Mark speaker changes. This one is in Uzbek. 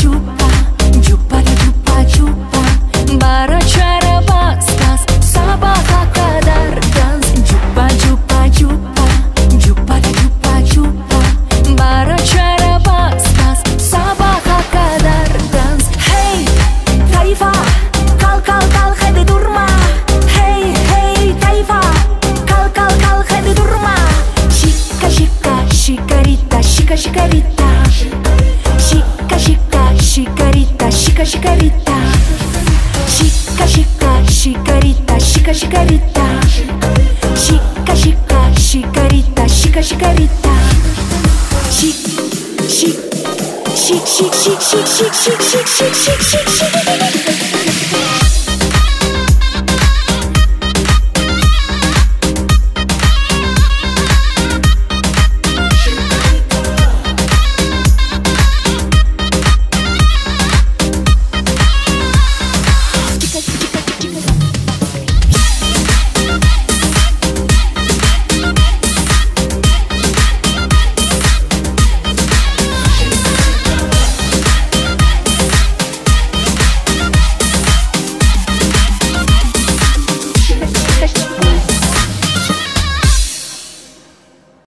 Speaker 1: chupa, chupa da chupa chupa. Barachara baskas, sabaha kadar dans. Chupa chupa chupa, chupa da chupa chupa. Barachara baskas, sabaha kadar dans. Hey, Taifa, kal kal kal hadi durma. Hey hey Taifa, kal kal kal hadi durma. Shika shika shikarita, shika shikarita. Shika shika shikarita, shika shikarita. Shika shika shikarita, shika shikarita. Shika shika shikarita, shika shikarita. Shik shik shik shik shik shik shik shik shik shik shik shik.